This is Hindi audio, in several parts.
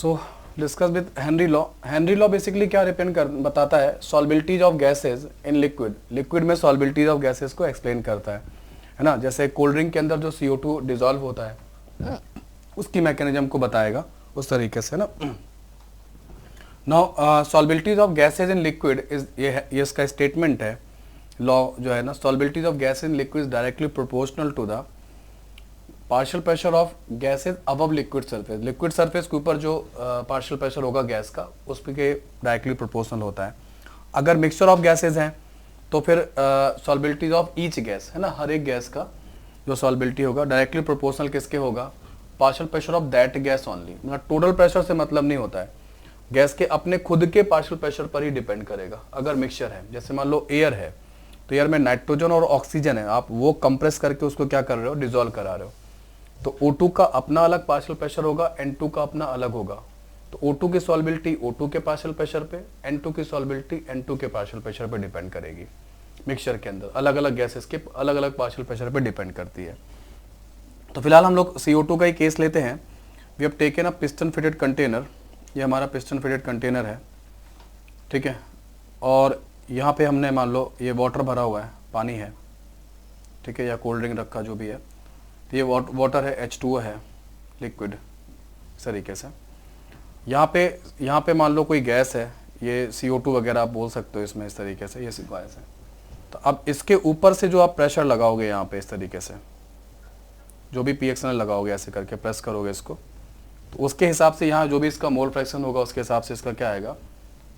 So discuss with Henry law. Henry law basically क्या बताता है, solubilities of gases in liquid, liquid में सॉल्बिलिटीज ऑफ गैसेज को एक्सप्लेन करता है ना। जैसे कोल्ड ड्रिंक के अंदर जो CO2 डिजॉल्व होता है उसकी मैकेनिज्म को बताएगा उस तरीके से ना। Now solubilities of gases in liquid is ये इसका स्टेटमेंट है लॉ जो है ना, solubilities of gas in liquid directly proportional to the partial pressure of gases above liquid surface. Liquid surface के ऊपर जो पार्शियल प्रेशर होगा गैस का उस पे डायरेक्टली प्रोपोर्शनल होता है। अगर मिक्सचर ऑफ गैसेज हैं तो फिर सॉल्बिलिटीज ऑफ ईच गैस है ना, हर एक गैस का जो सॉल्बिलिटी होगा डायरेक्टली प्रोपोर्शनल किसके होगा, partial pressure of that gas only. मतलब टोटल प्रेशर से मतलब नहीं होता है, गैस के अपने खुद के पार्शियल प्रेशर पर ही डिपेंड करेगा। अगर मिक्सचर है, जैसे मान लो एयर है तो एयर में नाइट्रोजन और ऑक्सीजन है, आप वो कंप्रेस करके उसको क्या कर रहे हो, डिजोल्व करा रहे हो, तो O2 का अपना अलग पार्शियल प्रेशर होगा, N2 का अपना अलग होगा। तो O2 की सॉल्बिलिटी O2 के पार्शियल प्रेशर पे, N2 की सॉल्बिलिटी N2 के पार्शियल प्रेशर पे डिपेंड करेगी। मिक्सचर के अंदर अलग अलग गैसेस के अलग अलग पार्शियल प्रेशर पे डिपेंड करती है। तो फिलहाल हम लोग CO2 का ही केस लेते हैं। We have taken a piston fitted container, ये हमारा पिस्टन फिटेड कंटेनर है, ठीक है। और यहाँ पे हमने मान लो ये वाटर भरा हुआ है, पानी है, ठीक है, या कोल्ड ड्रिंक रखा जो भी है, तो ये वाटर है, H2O है, लिक्विड इस तरीके से। यहाँ पे मान लो कोई गैस है, ये CO2 वगैरह आप बोल सकते हो इसमें, इस तरीके से ये गैस है। तो अब इसके ऊपर से जो आप प्रेशर लगाओगे यहाँ पे इस तरीके से, जो भी PXNL लगाओगे ऐसे करके प्रेस करोगे इसको, तो उसके हिसाब से यहाँ जो भी इसका मोल फ्रैक्शन होगा उसके हिसाब से इसका क्या आएगा,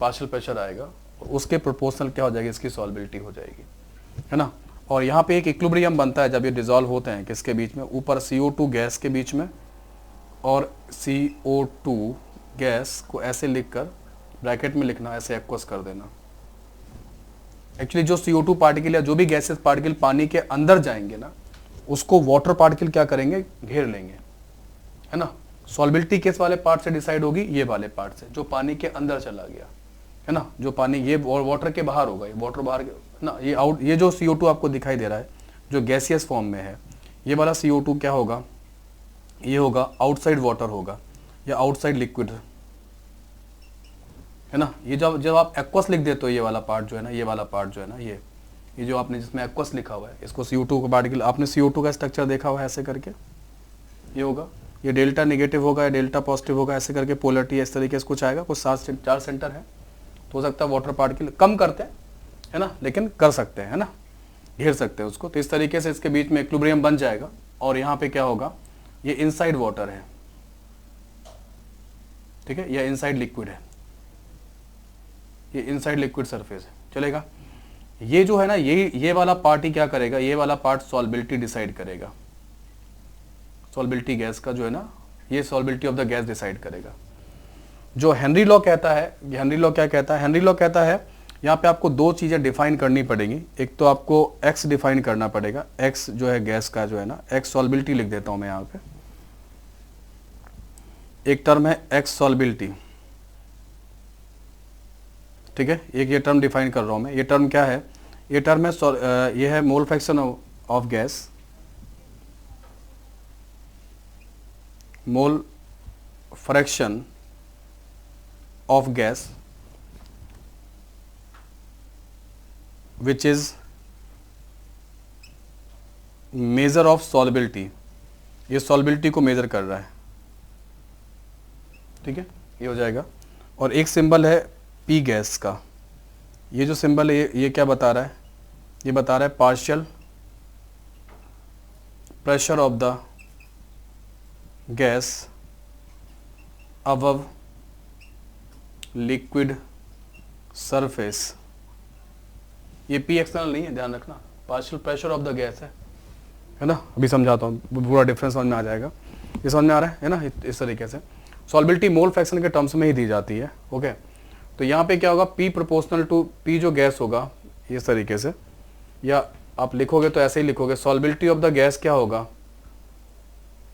पार्शियल प्रेशर आएगा, और उसके प्रोपोर्शनल क्या हो जाएगी, इसकी सॉल्बिलिटी हो जाएगी, है ना। और यहाँ पे एक इक्विलिब्रियम बनता है जब ये डिजॉल्व होते हैं किसके बीच में, ऊपर CO2 गैस के बीच में, और CO2 गैस को ऐसे लिखकर ब्रैकेट में लिखना, ऐसे एक्वस कर देना। एक्चुअली जो CO2 पार्टिकल या जो भी गैसेस पार्टिकल पानी के अंदर जाएंगे ना, उसको वाटर पार्टिकल क्या करेंगे, घेर लेंगे, है ना। सॉल्बिलिटी किस वाले पार्ट से डिसाइड होगी, ये वाले पार्ट से जो पानी के अंदर चला गया, है ना, जो पानी ये वाटर के बाहर होगा, ये वाटर बाहर ना, ये आउट, ये जो CO2 आपको दिखाई दे रहा है जो गैसियस फॉर्म में है, ये वाला CO2 क्या होगा, ये होगा आउटसाइड वाटर होगा या आउटसाइड लिक्विड, है ना। ये जब आप एक्वस लिख देते हो, ये वाला पार्ट जो है ना, ये वाला पार्ट जो है ना, ये जो आपने जिसमें एक्वस लिखा हुआ है, इसको CO2 का पार्टिकल, आपने CO2 का स्ट्रक्चर देखा हुआ है ऐसे करके, ये होगा, ये डेल्टा नेगेटिव होगा या डेल्टा पॉजिटिव होगा, ऐसे करके पोलरिटी इस तरीके से कुछ आएगा, कुछ 4 सेंटर है, तो हो सकता है वाटर पार्टिकल कम करते हैं, है ना, लेकिन कर सकते हैं, है ना, घेर सकते हैं उसको। तो इस तरीके से इसके बीच में इक्विलिब्रियम बन जाएगा, और यहाँ पे क्या होगा, ये इनसाइड वाटर है, ठीक है, या इनसाइड लिक्विड है, ये इनसाइड लिक्विड सरफेस है, चलेगा। ये जो है ना, ये वाला पार्ट ही क्या करेगा, ये वाला पार्ट सॉल्बिलिटी डिसाइड करेगा, सॉल्बिलिटी गैस का जो है ना, ये सॉल्बिलिटी ऑफ द गैस डिसाइड करेगा। जो हेनरी लॉ कहता है, हेनरी लॉ क्या कहता है, हेनरी लॉ कहता है यहाँ पे आपको दो चीजें डिफाइन करनी पड़ेंगी। एक तो आपको x डिफाइन करना पड़ेगा, x जो है गैस का जो है ना, x सॉल्बिलिटी लिख देता हूं मैं यहाँ पे, एक टर्म है x सॉल्बिलिटी, ठीक है, एक ये टर्म डिफाइन कर रहा हूं मैं। ये टर्म क्या है, ये टर्म है ये है मोल fraction of gas, mole fraction of gas which is measure of solubility, ये solubility को मेजर कर रहा है, ठीक है, ये हो जाएगा। और एक सिंबल है P गैस का, ये जो सिंबल है ये क्या बता रहा है, ये बता रहा है partial pressure of the gas above liquid surface. ये PXNL नहीं है, ध्यान रखना, partial pressure of the gas है ना। अभी समझाता हूँ, पूरा डिफरेंस समझ में आ जाएगा, ये समझ में आ रहा है ना। इस तरीके से सॉल्बिलिटी मोल फ्रैक्शन के टर्म्स में ही दी जाती है, ओके। तो यहाँ पे क्या होगा, P प्रोपोर्शनल टू P जो गैस होगा, इस तरीके से, या आप लिखोगे तो ऐसे ही लिखोगे, सॉल्बिलिटी ऑफ द गैस क्या होगा,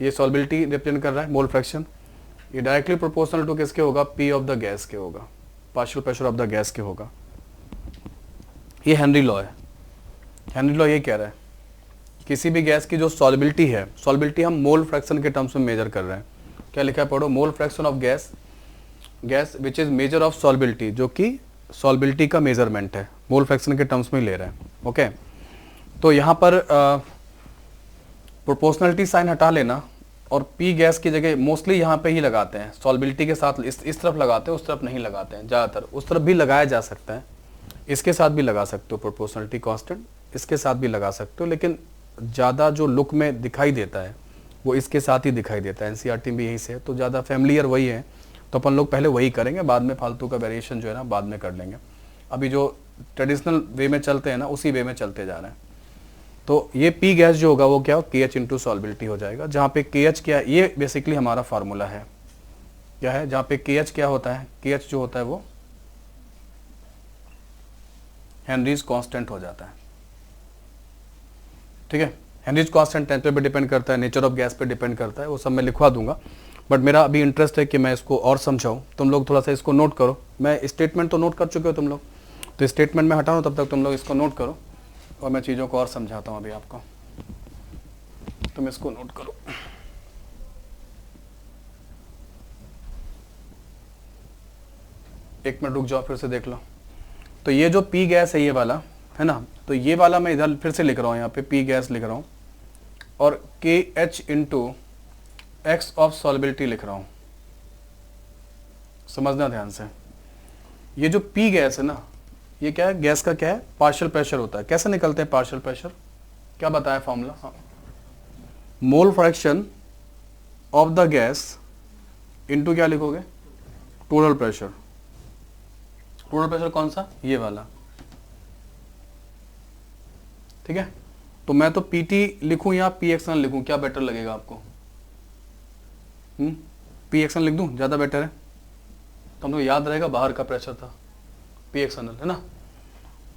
ये सॉल्बिलिटी रिप्रेजेंट कर रहा है मोल फ्रैक्शन, ये डायरेक्टली प्रोपोर्शनल टू किसके होगा, P ऑफ द गैस के होगा, partial pressure of the gas के होगा। ये हेनरी लॉ है। हेनरी लॉ ये कह रहा है किसी भी गैस की जो सॉल्बिलिटी है, सॉल्बिलिटी हम मोल फ्रैक्शन के टर्म्स में मेजर कर रहे हैं, क्या लिखा है पढ़ो, mole fraction of gas gas which is measure of solubility, जो कि सॉल्बिलिटी का मेजरमेंट है, मोल फ्रैक्शन के टर्म्स में ही ले रहे हैं। ओके, तो यहाँ पर प्रोपोर्शनलिटी साइन हटा लेना और पी गैस की जगह मोस्टली यहाँ पे ही लगाते हैं, सॉल्बिलिटी के साथ इस तरफ लगाते हैं, उस तरफ नहीं लगाते हैं ज़्यादातर। उस तरफ भी लगाया जा सकता है, इसके साथ भी लगा सकते हो प्रोपोर्शनलिटी कांस्टेंट, इसके साथ भी लगा सकते हो, लेकिन ज़्यादा जो लुक में दिखाई देता है वो इसके साथ ही दिखाई देता है। एनसीईआरटी भी यही से है, तो ज़्यादा फैमिलियर वही है, तो अपन लोग पहले वही करेंगे, बाद में फालतू का वेरिएशन जो है ना बाद में कर लेंगे। अभी जो ट्रेडिशनल वे में चलते हैं ना उसी वे में चलते जा रहे हैं। तो ये पी गैस जो होगा वो क्या हो, KH इंटू सॉल्बिलिटी हो जाएगा, जहाँ पे KH क्या है, ये बेसिकली हमारा फार्मूला है, क्या है, जहाँ पे KH क्या होता है, KH जो होता है वो हेनरीज कांस्टेंट हो जाता है। ठीक है, हेनरीज कांस्टेंट टेम्परेचर पे डिपेंड करता है, नेचर ऑफ गैस पे डिपेंड करता है, वो सब मैं लिखवा दूंगा, बट मेरा अभी इंटरेस्ट है कि मैं इसको और समझाऊं। तुम लोग थोड़ा सा इसको नोट करो, मैं स्टेटमेंट तो नोट कर चुके हो तुम लोग, तो स्टेटमेंट में हटाऊं तब तक तुम लोग इसको नोट करो और मैं चीज़ों को और समझाता हूं अभी आपको, तुम इसको नोट करो। एक मिनट रुक जाओ, फिर से देख लो। तो ये जो पी गैस है ये वाला है ना, तो ये वाला मैं इधर फिर से लिख रहा हूँ, यहाँ पे पी गैस लिख रहा हूँ और KH इंटू एक्स ऑफ सॉल्बिलिटी लिख रहा हूँ। समझना ध्यान से, ये जो पी गैस है ना, ये क्या है, गैस का क्या है, पार्शियल प्रेशर होता है। कैसे निकलते हैं पार्शियल प्रेशर, क्या बताया फॉर्मूला, हाँ, मोल fraction of the gas into क्या लिखोगे, टोटल प्रेशर। टोटल प्रेशर कौन सा, ये वाला, ठीक है। तो मैं तो PT लिखूं या P एक्सटर्नल लिखूं, क्या बेटर लगेगा आपको, P एक्सटर्नल लिख दूं, ज्यादा बेटर है, तो हमको याद रहेगा बाहर का प्रेशर था, P एक्सटर्नल है ना।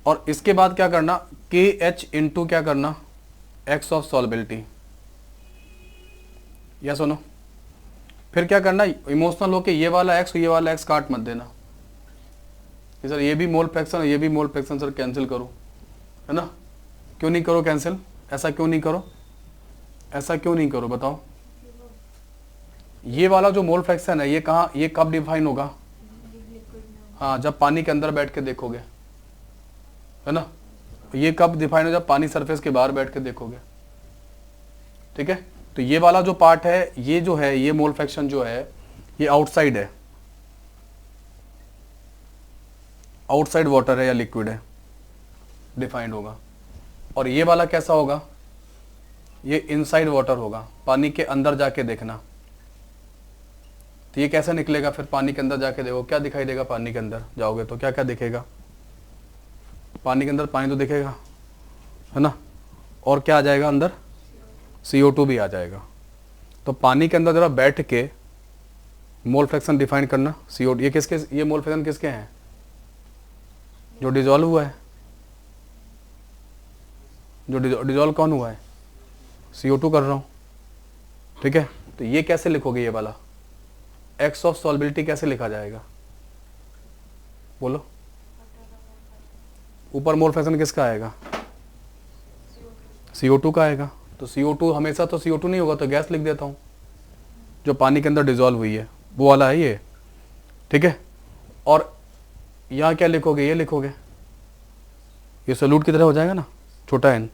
और इसके बाद क्या करना, KH इंटू क्या करना, एक्स ऑफ सॉल्बिलिटी, या सुनो, फिर क्या करना, इमोशनल होके ये वाला एक्स ये वाला एक्स काट मत देना कि सर ये भी मोल फ्रैक्शन ये भी मोल फ्रैक्शन सर कैंसिल करो, है ना। क्यों नहीं करो कैंसिल, ऐसा क्यों नहीं करो, ऐसा क्यों नहीं करो बताओ। ये वाला जो मोल फ्रैक्शन है ये कहाँ, ये कब डिफाइन होगा, हाँ जब पानी के अंदर बैठ के देखोगे, है ना। ये कब डिफाइन हो, जब पानी सरफेस के बाहर बैठ के देखोगे, ठीक है। तो ये वाला जो पार्ट है, ये जो है, ये मोल फ्रैक्शन जो है ये आउटसाइड है, आउटसाइड वाटर है या लिक्विड है, डिफाइंड होगा। और ये वाला कैसा होगा, ये इनसाइड वाटर होगा, पानी के अंदर जाके देखना। तो ये कैसे निकलेगा, फिर पानी के अंदर जाके देखो क्या दिखाई देगा, पानी के अंदर जाओगे तो क्या क्या दिखेगा, पानी के अंदर पानी तो दिखेगा, है ना। और क्या आ जाएगा अंदर, CO2 भी आ जाएगा। तो पानी के अंदर जरा बैठ के मोल फ्रैक्शन डिफाइन करना, CO2, ये किसके, ये मोल फ्रैक्शन किसके हैं, जो डिजॉल्व हुआ है, जो डिजॉल्व कौन हुआ है, CO2 कर रहा हूं, ठीक है। तो ये कैसे लिखोगे, ये वाला एक्स ऑफ सॉल्बिलिटी कैसे लिखा जाएगा, बोलो। ऊपर मोल फ्रैक्शन किसका आएगा, CO2 का आएगा। तो CO2 हमेशा तो CO2 नहीं होगा, तो गैस लिख देता हूं, जो पानी के अंदर डिजॉल्व हुई है वो वाला है ये, ठीक है। और यहाँ क्या लिखोगे, ये लिखोगे, ये सोल्यूट की तरह हो जाएगा ना, छोटा n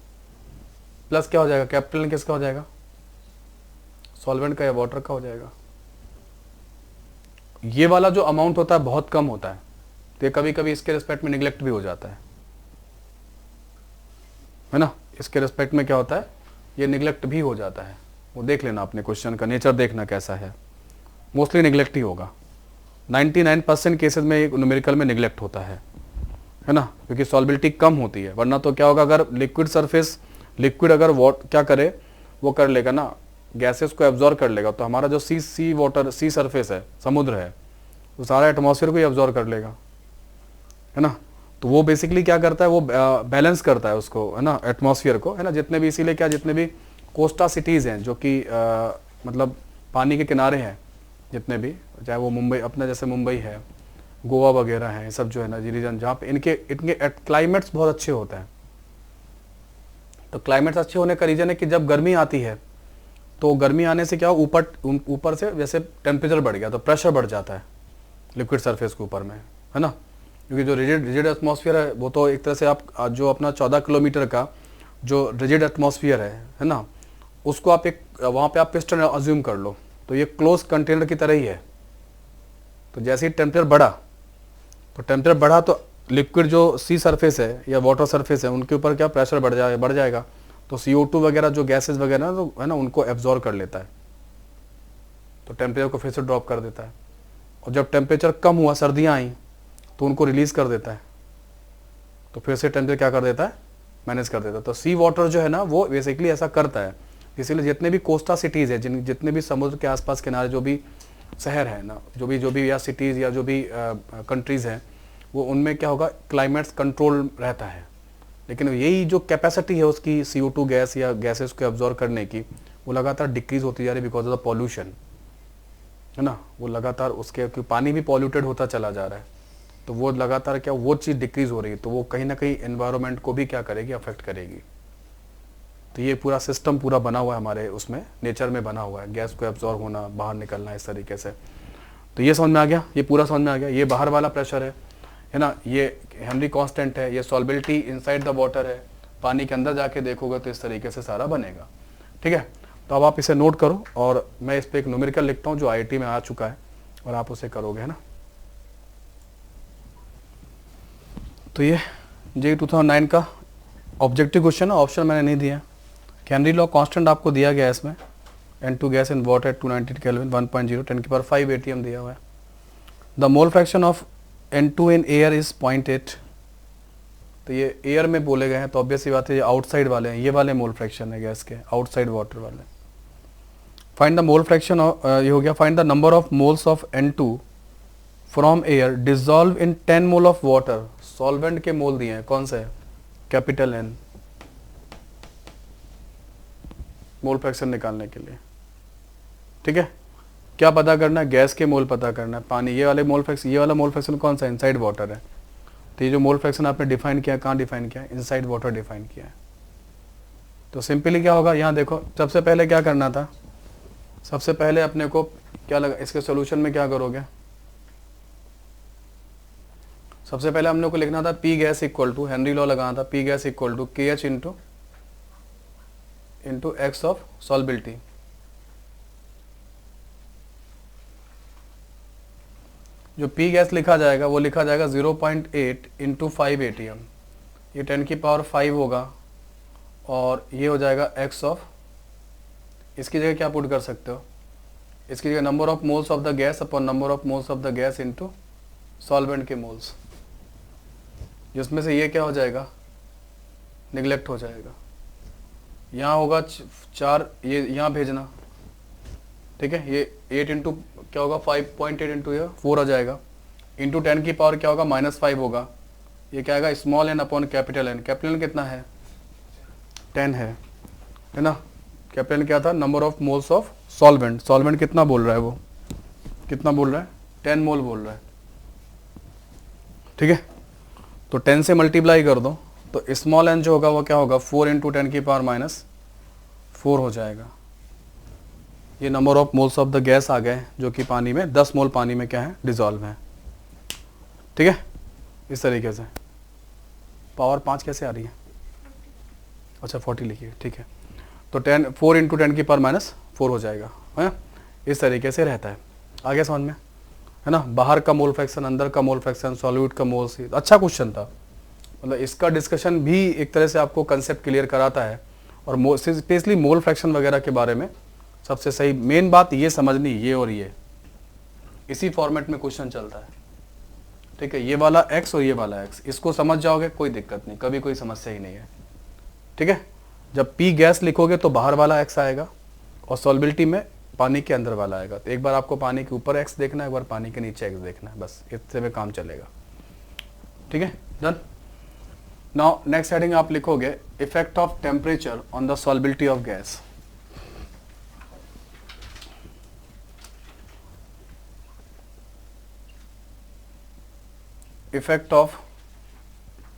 प्लस क्या हो जाएगा, कैपिटल N किसका हो जाएगा, सॉल्वेंट का या वाटर का हो जाएगा। ये वाला जो अमाउंट होता है बहुत कम होता है, तो ये कभी कभी इसके रिस्पेक्ट में निगलेक्ट भी हो जाता है ना। इसके रिस्पेक्ट में क्या होता है, ये निगलेक्ट भी हो जाता है, वो देख लेना, अपने क्वेश्चन का नेचर देखना कैसा है, मोस्टली निगलेक्ट ही होगा। 99% केसेस में एक न्यूमेरिकल में निगलेक्ट होता है ना, क्योंकि सॉल्बिलिटी कम होती है। वरना तो क्या होगा, अगर लिक्विड सरफेस, लिक्विड अगर क्या करे, वो कर लेगा ना, गैसेस को एब्जॉर्ब कर लेगा, तो हमारा जो सी वाटर, सी सरफेस है, समुद्र है, वो सारा एटमॉस्फेयर को ही एब्जॉर्ब कर लेगा, है ना। तो वो बेसिकली क्या करता है, वो बैलेंस करता है उसको, है ना, एटमॉस्फेयर को, है ना। जितने भी, इसीलिए क्या, जितने भी कोस्टा सिटीज़ हैं जो कि मतलब पानी के किनारे हैं, जितने भी, चाहे वो मुंबई, अपना जैसे मुंबई है, गोवा वगैरह है, सब जो है ना रीजन, जहाँ पे इनके क्लाइमेट्स बहुत अच्छे होते हैं। तो क्लाइमेट्स अच्छे होने का रीज़न है कि जब गर्मी आती है, तो गर्मी आने से क्या, ऊपर से जैसे टेम्परेचर बढ़ गया तो प्रेशर बढ़ जाता है लिक्विड सरफेस के ऊपर में, है ना, क्योंकि जो रिजिड एटमॉस्फेयर है वो तो एक तरह से आप जो अपना 14 किलोमीटर का जो रिजिड एटमॉस्फेयर है ना, उसको आप एक वहाँ पे आप पिस्टन अज्यूम कर लो, तो ये क्लोज कंटेनर की तरह ही है। तो जैसे ही टेम्परेचर बढ़ा तो लिक्विड जो सी सरफेस है या वाटर सरफेस है उनके ऊपर क्या प्रेशर बढ़ जाएगा, तो CO2 वगैरह जो गैसेस वगैरह तो है ना उनको एब्जॉर्ब कर लेता है, तो टेम्परेचर को फिर से ड्रॉप कर देता है। और जब टेम्परेचर कम हुआ, सर्दियाँ आई, तो उनको रिलीज कर देता है, तो फिर से टेम्परेचर क्या कर देता है, मैनेज कर देता है। तो सी वाटर जो है ना वो बेसिकली ऐसा करता है। इसीलिए जितने भी कोस्टा सिटीज़ है, जितने भी समुद्र के आसपास किनारे जो भी शहर है ना, जो भी या सिटीज़ या जो भी कंट्रीज़ हैं, वो उनमें क्या होगा, क्लाइमेट्स कंट्रोल रहता है। लेकिन यही जो कैपेसिटी है उसकी CO2 गैस या गैसेस को एब्जॉर्ब करने की, वो लगातार डिक्रीज होती जा रही है बिकॉज ऑफ द पॉल्यूशन, है ना। वो लगातार उसके पानी भी पॉल्यूटेड होता चला जा रहा है, तो वो लगातार क्या वो चीज़ डिक्रीज हो रही है, तो वो कहीं ना कहीं एनवायरनमेंट को भी क्या करेगी, अफेक्ट करेगी। तो ये पूरा सिस्टम पूरा बना हुआ है हमारे उसमें, नेचर में बना हुआ है, गैस को एब्जॉर्ब होना, बाहर निकलना, इस तरीके से। तो ये समझ में आ गया, ये पूरा समझ में आ गया। ये बाहर वाला प्रेशर है ना, ये हेनरी कांस्टेंट है, ये सॉल्बिलिटी इनसाइड द वाटर है, पानी के अंदर जाके देखोगे तो इस तरीके से सारा बनेगा। ठीक है, तो अब आप इसे नोट करो और मैं इस पर एक न्यूमेरिकल लिखता हूँ जो IIT में आ चुका है और आप उसे करोगे, है ना। तो ये JEE 2009 का ऑब्जेक्टिव क्वेश्चन है, ऑप्शन मैंने नहीं दिया। हेनरी लॉ कांस्टेंट आपको दिया गया है इसमें, N2 gas in water at 290 kelvin 1.0 10⁵ ATM दिया हुआ है। The mole fraction of N2 in air is 0.8। तो ये एयर में बोले गए हैं, तो ऑब्वियस सी बात है ये आउटसाइड वाले हैं, ये वाले मोल फ्रैक्शन है गैस के, आउटसाइड वाटर वाले। फाइंड द मोल फ्रैक्शन, ये हो गया। Find the number of moles of N2 from air dissolve in 10 mole of water. Solvent के मोल दिए हैं, कौन से, कैपिटल N, मोल फ्रैक्शन निकालने के लिए। ठीक है, क्या पता करना है, गैस के मोल पता करना है, पानी। ये वाले मोल फ्रैक्शन, ये वाला मोल फ्रैक्शन कौन सा, इनसाइड वाटर है। तो ये जो मोल फ्रैक्शन आपने डिफाइन किया, कहाँ डिफाइन किया, इनसाइड वाटर डिफाइन किया है। तो सिंपली क्या होगा, यहाँ देखो, सबसे पहले क्या करना था, सबसे पहले अपने को क्या लगा, इसके सोल्यूशन में क्या करोगे, सबसे पहले हमने को लिखना था P gas equal to, Henry law लगाना था, P gas equal to KH into X of solubility. जो P गैस लिखा जाएगा वो लिखा जाएगा 0.8 इंटू 5 ATM, ये 10⁵ होगा, और ये हो जाएगा X ऑफ, इसकी जगह क्या पुट कर सकते हो, इसकी जगह number of moles of the gas upon number of moles of the gas into solvent के मोल्स, जिसमें से ये क्या हो जाएगा, निगलेक्ट हो जाएगा। यहाँ होगा 4, ये यहाँ भेजना, ठीक है। ये 8 इंटू क्या होगा, 5.8 इंटू ये 4 आ जाएगा, इंटू 10⁻ क्या होगा, -5 होगा। ये क्या आएगा, small n upon capital N। Capital N कितना है, 10 है ना। कैपिटल N क्या था, number of moles of solvent. Solvent कितना बोल रहा है, वो कितना बोल रहा है, 10 मोल बोल रहा है। ठीक है, तो 10 से मल्टीप्लाई कर दो, तो स्मॉल n जो होगा वो क्या होगा, 4 इंटू 10⁻⁴ हो जाएगा। ये number of moles of the gas आ गए, जो कि पानी में 10 मोल पानी में क्या है, डिजॉल्व है। ठीक है, इस तरीके से। पावर 5 कैसे आ रही है, अच्छा 40 लिखिए, ठीक है। तो 4 इंटू 10⁻⁴ हो जाएगा, है। इस तरीके से रहता है, आगे समझ में, है ना। बाहर का मोल फ्रैक्शन, अंदर का मोल फ्रैक्शन, सॉल्यूट का मोल, अच्छा क्वेश्चन था। मतलब इसका डिस्कशन भी एक तरह से आपको कंसेप्ट क्लियर कराता है, और स्पेशली मोल फ्रैक्शन वगैरह के बारे में सबसे सही मेन बात ये समझनी, ये और ये इसी फॉर्मेट में क्वेश्चन चलता है। ठीक है, ये वाला x और ये वाला x, इसको समझ जाओगे कोई दिक्कत नहीं, कभी कोई समस्या ही नहीं है। ठीक है, जब P गैस लिखोगे तो बाहर वाला x आएगा, और सॉल्बिलिटी में पानी के अंदर वाला आएगा। तो एक बार आपको पानी के ऊपर x देखना है, एक बार पानी के नीचे x देखना है, बस इससे में काम चलेगा। ठीक है, डन। नाउ नेक्स्ट हेडिंग आप लिखोगे effect of temperature on the solubility of gas. Effect of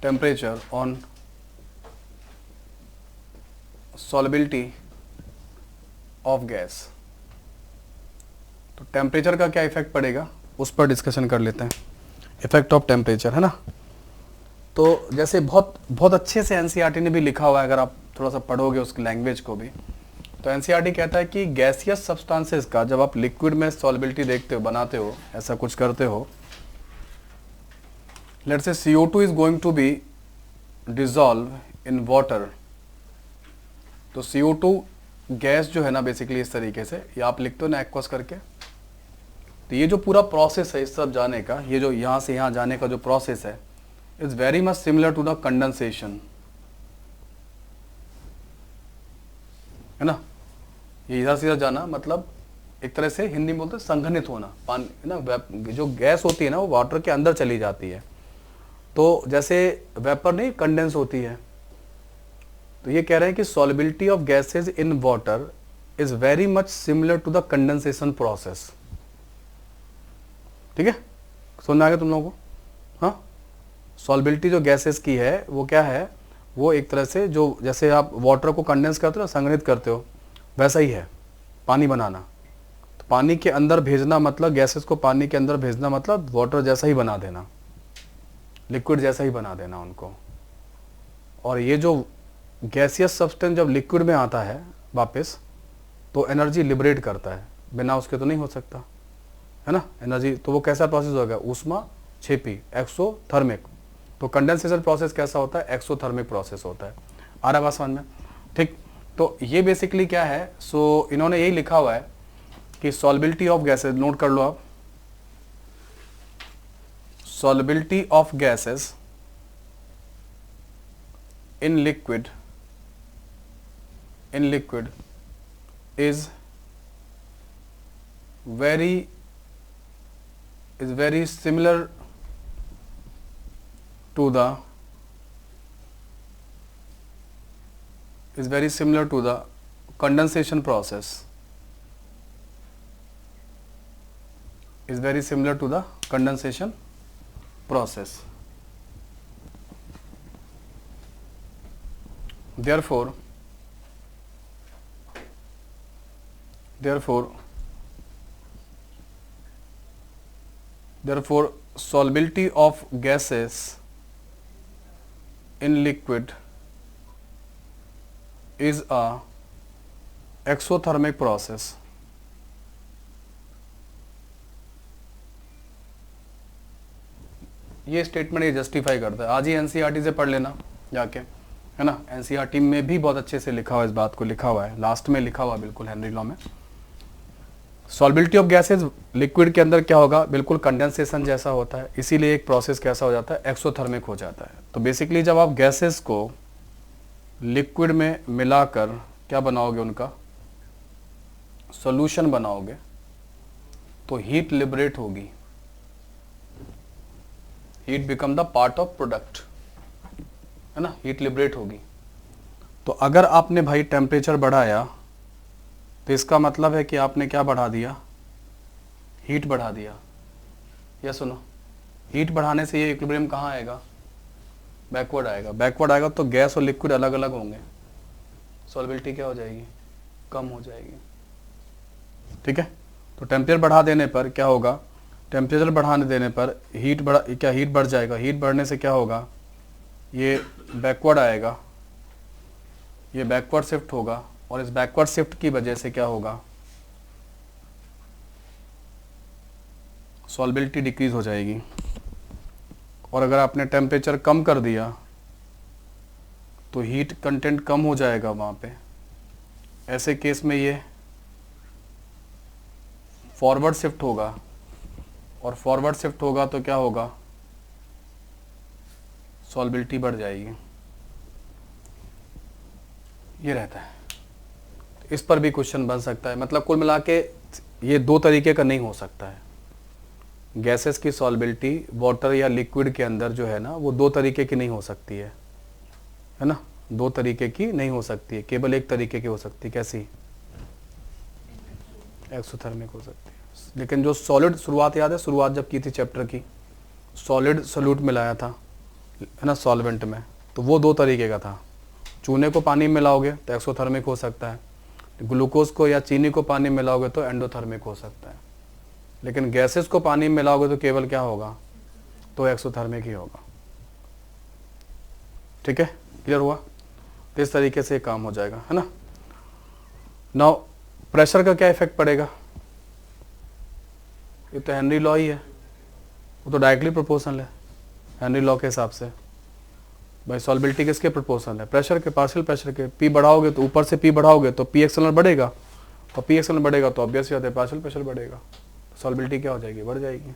temperature on solubility of gas। तो टेम्परेचर का क्या इफेक्ट पड़ेगा उस पर डिस्कशन कर लेते हैं, इफेक्ट ऑफ टेम्परेचर, है ना। तो जैसे बहुत बहुत अच्छे से एनसीईआरटी ने भी लिखा हुआ है, अगर आप थोड़ा सा पढ़ोगे उसकी लैंग्वेज को भी, तो एनसीईआरटी कहता है कि गैसियस सब्सटेंसेस का जब आप लिक्विड में सॉल्युबिलिटी देखते हो, बनाते हो, ऐसा कुछ करते हो, let's say CO2 is going to be dissolve in water. तो CO2 गैस जो है ना बेसिकली इस तरीके से, ये आप लिखते हो ना एक्वस करके, तो ये जो पूरा प्रोसेस है इस सब जाने का, ये जो यहाँ से यहाँ जाने का जो प्रोसेस है, is very much similar to the condensation, है ना। ये इधर से इधर जाना मतलब एक तरह से हिंदी में बोलते हैं संघनित होना, पानी, है ना। जो गैस होती है ना वो वाटर के अंदर चली जाती है, तो जैसे वेपर नहीं कंडेंस होती है, तो ये कह रहे हैं कि solubility of gases in water is very much similar to the condensation process. ठीक है, समझ में आ गया तुम लोगों को? हाँ, सॉल्युबिलिटी जो गैसेस की है वो क्या है, वो एक तरह से जो जैसे आप वाटर को कंडेंस करते हो, संघनित करते हो, वैसा ही है पानी बनाना। तो पानी के अंदर भेजना मतलब, गैसेस को पानी के अंदर भेजना मतलब वाटर जैसा ही बना देना, लिक्विड जैसा ही बना देना उनको। और ये जो गैसियस सब्सटेंस जब लिक्विड में आता है वापस, तो एनर्जी लिबरेट करता है, बिना उसके तो नहीं हो सकता, है ना। एनर्जी तो वो कैसा प्रोसेस होगा, ऊष्मा छेपी, एक्सोथर्मिक। तो कंडेंसेशन प्रोसेस कैसा होता है, एक्सोथर्मिक प्रोसेस होता है। आ रहा बात समझ में? ठीक, तो ये बेसिकली क्या है, सो इन्होंने यही लिखा हुआ है कि सॉल्युबिलिटी ऑफ गैसेस, नोट कर लो आप, solubility of gases in liquid is very similar to the condensation process, is very similar to the condensation process. Therefore solubility of gases in liquid is a exothermic process. ये स्टेटमेंट ये जस्टिफाई करता है। आज ही एनसीईआरटी से पढ़ लेना जाके, है ना। एनसीईआरटी में भी बहुत अच्छे से लिखा हुआ है, इस बात को लिखा हुआ है, लास्ट में लिखा हुआ है बिल्कुल, हेनरी लॉ में। सॉल्युबिलिटी ऑफ गैसेस लिक्विड के अंदर क्या होगा, बिल्कुल कंडेंसेशन जैसा होता है, इसीलिए एक प्रोसेस कैसा हो जाता है, एक्सोथर्मिक हो जाता है। तो बेसिकली जब आप गैसेस को लिक्विड में मिलाकर क्या बनाओगे, उनका सॉल्यूशन बनाओगे, तो हीट लिबरेट होगी, heat become the part of product, है ना, हीट लिबरेट होगी। तो अगर आपने भाई टेम्परेचर बढ़ाया, तो इसका मतलब है कि आपने क्या बढ़ा दिया, हीट बढ़ा दिया। या सुनो, हीट बढ़ाने से ये इक्विलिब्रियम कहाँ आएगा, बैकवर्ड आएगा। बैकवर्ड आएगा तो गैस और लिक्विड अलग अलग होंगे, सॉल्युबिलिटी क्या हो जाएगी, कम हो जाएगी। ठीक है, तो टेम्परेचर बढ़ा देने पर क्या होगा, टेम्परेचर बढ़ाने देने पर हीट बढ़ जाएगा। हीट बढ़ने से क्या होगा, ये बैकवर्ड आएगा, ये बैकवर्ड शिफ्ट होगा, और इस बैकवर्ड शिफ्ट की वजह से क्या होगा, सॉल्युबिलिटी डिक्रीज हो जाएगी। और अगर आपने टेम्परेचर कम कर दिया तो हीट कंटेंट कम हो जाएगा वहाँ पे। ऐसे केस में ये फॉरवर्ड शिफ्ट होगा, और फॉरवर्ड शिफ्ट होगा तो क्या होगा, सॉल्युबिलिटी बढ़ जाएगी। ये रहता है, तो इस पर भी क्वेश्चन बन सकता है। मतलब कुल मिला के ये दो तरीके का नहीं हो सकता है। गैसेस की सॉल्युबिलिटी वाटर या लिक्विड के अंदर जो है ना, वो दो तरीके की नहीं हो सकती है ना, दो तरीके की नहीं हो सकती है, केवल एक तरीके की हो सकती है। कैसी, एक्सोथर्मिक हो सकती है। लेकिन जो सॉलिड, शुरुआत याद है, शुरुआत जब की थी चैप्टर की, सॉलिड सोल्यूट मिलाया था, है ना, सॉल्वेंट में, तो वो दो तरीके का था। चूने को पानी में मिलाओगे तो एक्सोथर्मिक हो सकता है, ग्लूकोज को या चीनी को पानी में मिलाओगे तो एंडोथर्मिक हो सकता है। लेकिन गैसेस को पानी में मिलाओगे तो केवल क्या होगा, तो एक्सोथर्मिक ही होगा। ठीक है, क्लियर हुआ? तो इस तरीके से काम हो जाएगा, है ना। नाउ प्रेशर का क्या इफेक्ट पड़ेगा, ये तो हेनरी लॉ ही है, वो तो डायरेक्टली प्रोपोर्शनल है हेनरी लॉ के हिसाब से। भाई सॉल्बिलिटी किसके प्रोपोर्शनल है, प्रेशर के, पार्शियल प्रेशर के। पी बढ़ाओगे तो ऊपर से पी बढ़ाओगे तो पी एक्सटर्नल बढ़ेगा, और पी एक्सटर्नल बढ़ेगा तो ऑब्वियस बात है पार्शियल प्रेशर बढ़ेगा, सॉल्बिलिटी क्या हो जाएगी, बढ़ जाएगी।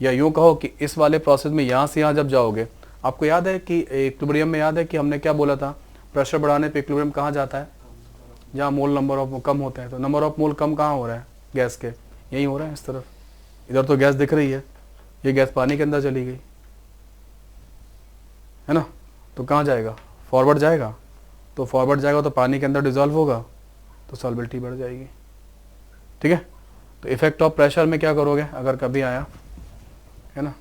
या यूँ कहो कि इस वाले प्रोसेस में यहाँ से यहाँ जब जाओगे, आपको याद है कि इक्विलिब्रियम में याद है कि हमने क्या बोला था, प्रेशर बढ़ाने पे इक्विलिब्रियम कहाँ जाता है, जहाँ मोल नंबर ऑफ कम होते हैं। तो नंबर ऑफ मोल कम कहाँ हो रहा है गैस के, यही हो रहा है इस तरफ। इधर तो गैस दिख रही है, ये गैस पानी के अंदर चली गई, है ना। तो कहाँ जाएगा, फॉरवर्ड जाएगा, तो फॉरवर्ड जाएगा तो पानी के अंदर डिजॉल्व होगा, तो सॉल्बिलिटी बढ़ जाएगी। ठीक है, तो इफेक्ट ऑफ प्रेशर में क्या करोगे अगर कभी आया, है ना।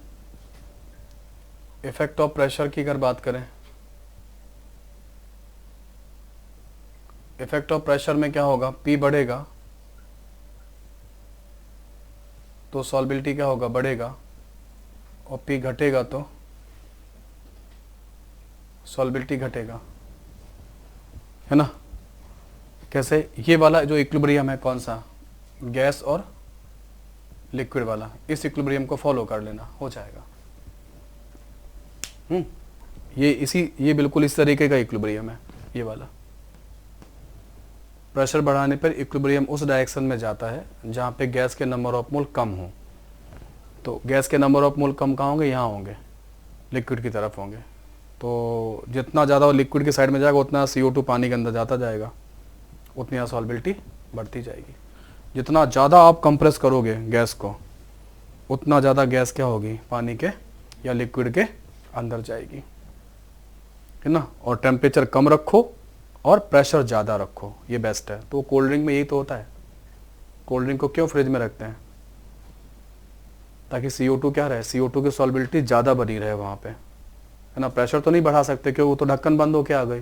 इफेक्ट ऑफ प्रेशर की अगर बात करें, इफेक्ट ऑफ प्रेशर में क्या होगा, पी बढ़ेगा तो सॉल्बिलिटी क्या होगा, बढ़ेगा, और पी घटेगा तो सॉल्बिलिटी घटेगा, है ना। कैसे, ये वाला जो इक्विलिब्रियम है कौन सा, गैस और लिक्विड वाला, इस इक्विलिब्रियम को फॉलो कर लेना, हो जाएगा। ये बिल्कुल इस तरीके का इक्विलिब्रियम है ये वाला। प्रेशर बढ़ाने पर इक्विलिब्रियम उस डायरेक्शन में जाता है जहाँ पे गैस के नंबर ऑफ मोल कम हो। तो गैस के नंबर ऑफ मोल कम कहाँ होंगे, यहाँ होंगे, लिक्विड की तरफ होंगे। तो जितना ज़्यादा वो लिक्विड की साइड में जाएगा उतना CO2 पानी के अंदर जाता जाएगा, उतनी सॉल्बिलिटी बढ़ती जाएगी। जितना ज़्यादा आप कंप्रेस करोगे गैस को, उतना ज़्यादा गैस क्या होगी, पानी के या लिक्विड के अंदर जाएगी, है ना। और टेम्परेचर कम रखो और प्रेशर ज़्यादा रखो, ये बेस्ट है। तो कोल्ड ड्रिंक में यही तो होता है, कोल्ड ड्रिंक को क्यों फ्रिज में रखते हैं, ताकि CO2 क्या रहे, CO2 की सॉल्बिलिटी ज़्यादा बनी रहे वहाँ पे, है ना। प्रेशर तो नहीं बढ़ा सकते क्योंकि वो तो ढक्कन बंद होके आ गई,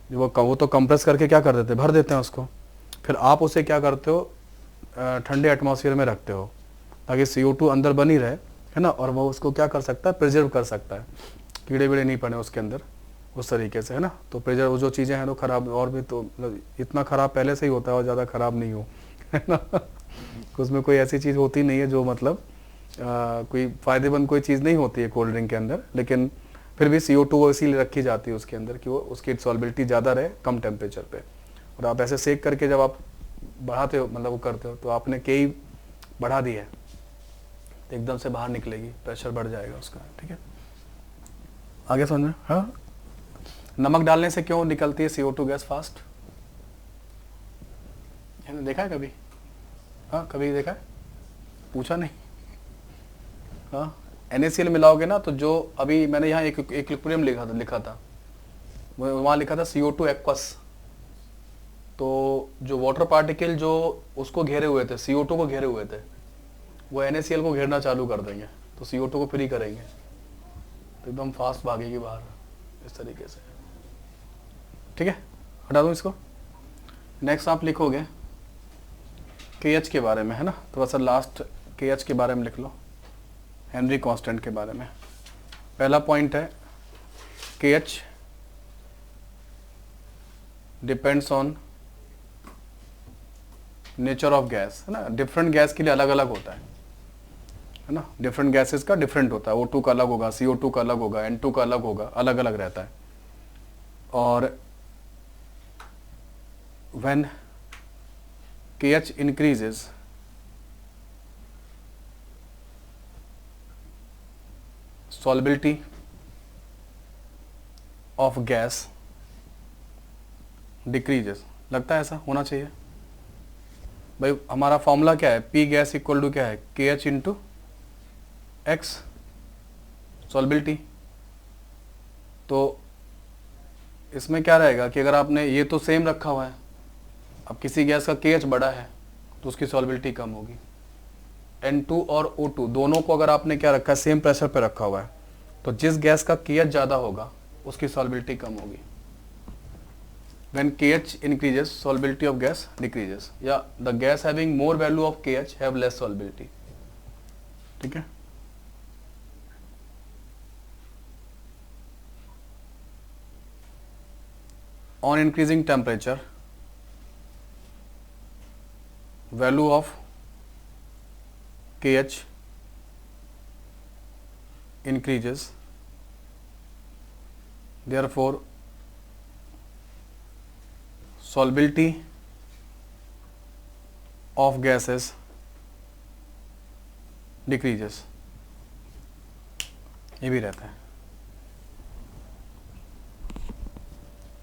वो तो कंप्रेस करके क्या कर देते, भर देते हैं उसको। फिर आप उसे क्या करते हो, ठंडे एटमॉस्फेयर में रखते हो ताकि CO2 अंदर बनी रहे, है ना। और वो उसको क्या कर सकता है, प्रिजर्व कर सकता है, कीड़े वीड़े नहीं पड़े उसके अंदर उस तरीके से, है ना। तो प्रेजर वो जो चीज़ें हैं तो खराब, और भी तो मतलब इतना खराब पहले से ही होता है और ज़्यादा खराब नहीं हो, है ना। उसमें कोई ऐसी चीज़ होती नहीं है जो मतलब कोई फ़ायदेमंद कोई चीज़ नहीं होती है कोल्ड ड्रिंक के अंदर, लेकिन फिर भी CO2 इसीलिए रखी जाती है उसके अंदर कि वो उसकी सॉल्बिलिटी ज़्यादा रहे कम टेम्परेचर पे। और आप ऐसे सेक करके जब आप बढ़ाते हो, मतलब वो करते हो, तो आपने कई बढ़ा दी है तो एकदम से बाहर निकलेगी, प्रेशर बढ़ जाएगा उसका। ठीक है, आगे समझ में। हाँ, नमक डालने से क्यों निकलती है CO2 गैस फास्ट, देखा है कभी? हाँ, कभी देखा है, पूछा नहीं। हाँ, NaCl मिलाओगे ना तो जो अभी मैंने यहाँ एक इक्विलिब्रियम लिखा था वहाँ लिखा था CO2 एक्वस। तो जो वाटर पार्टिकल जो उसको घेरे हुए थे, CO2 को घेरे हुए थे, वो NaCl को घेरना चालू कर देंगे, तो CO2 को फ्री करेंगे, तो एकदम फास्ट भागेगी बाहर इस तरीके से। ठीक है, हटा दूँ इसको। नेक्स्ट आप लिखोगे KH के बारे में, है ना। थोड़ा सा लास्ट KH के बारे में लिख लो, हेनरी कांस्टेंट के बारे में। पहला पॉइंट है KH depends on nature of gas, है ना। डिफरेंट गैस के लिए अलग अलग होता है ना। डिफरेंट गैसेस का डिफरेंट होता है, O2 का अलग होगा, CO2 का अलग होगा, N2 का अलग होगा, अलग अलग रहता है। और when KH increases, solubility of gas decreases। लगता है ऐसा होना चाहिए भाई। हमारा फॉर्मूला क्या है, P गैस इक्वल टू क्या है, KH इंटू X सॉल्बिलिटी। तो इसमें क्या रहेगा कि अगर आपने ये तो सेम रखा हुआ है, अब किसी गैस का KH बड़ा है तो उसकी सॉल्बिलिटी कम होगी। N2 और O2 दोनों को अगर आपने क्या रखा है, सेम प्रेशर पे रखा हुआ है, तो जिस गैस का KH ज़्यादा होगा उसकी सॉल्बिलिटी कम होगी। when KH increases solubility of gas decreases, या the gas having more value of KH have less solubility. ठीक है, on increasing temperature value of KH increases, therefore solubility of gases decreases. ये भी रहता है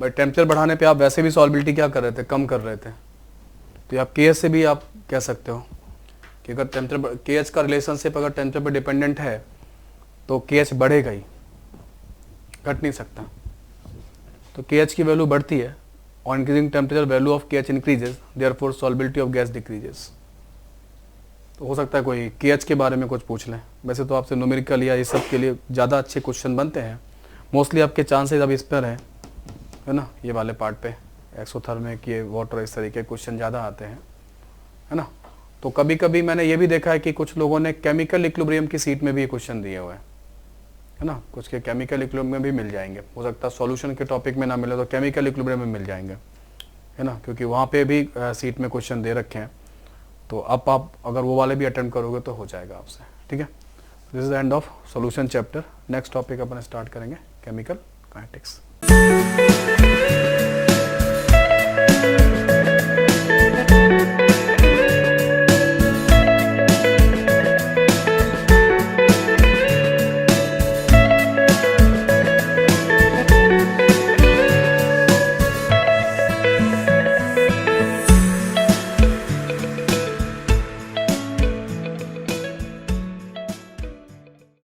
भाई, टेम्परेचर बढ़ाने पे आप वैसे भी सॉल्बिलिटी क्या कर रहे थे, कम कर रहे थे, तो आप KH से भी आप कह सकते हो कि अगर टेम्परेचर KH का रिलेशनशिप अगर टेम्परेचर पर डिपेंडेंट है तो KH बढ़ेगा ही, घट नहीं सकता। तो KH की वैल्यू बढ़ती है, on increasing temperature value of KH increases, therefore solubility of gas decreases. तो हो सकता है कोई KH के बारे में कुछ पूछ लें। वैसे तो आपसे न्यूमेरिकल या ये सब के लिए ज़्यादा अच्छे क्वेश्चन बनते हैं, मोस्टली आपके चांसेस अब इस पर है ना, ये वाले पार्ट पे एक्सोथर्मिक ये वाटर इस तरीके के क्वेश्चन ज़्यादा आते हैं, है ना। तो कभी कभी मैंने ये भी देखा है कि कुछ लोगों ने केमिकल इक्विलिब्रियम की सीट में भी क्वेश्चन दिए हुए हैं, है ना, कुछ के केमिकल इक्विलिब्रियम में भी मिल जाएंगे, हो सकता है सॉल्यूशन के टॉपिक में ना मिले तो केमिकल इक्विलिब्रियम में मिल जाएंगे, है ना, क्योंकि वहाँ पे भी सीट में क्वेश्चन दे रखे हैं। तो अब आप अगर वो वाले भी अटेम्प्ट करोगे तो हो जाएगा आपसे, ठीक है। This is the end of solution chapter. Next topic upon start करेंगे केमिकल काइनेटिक्स।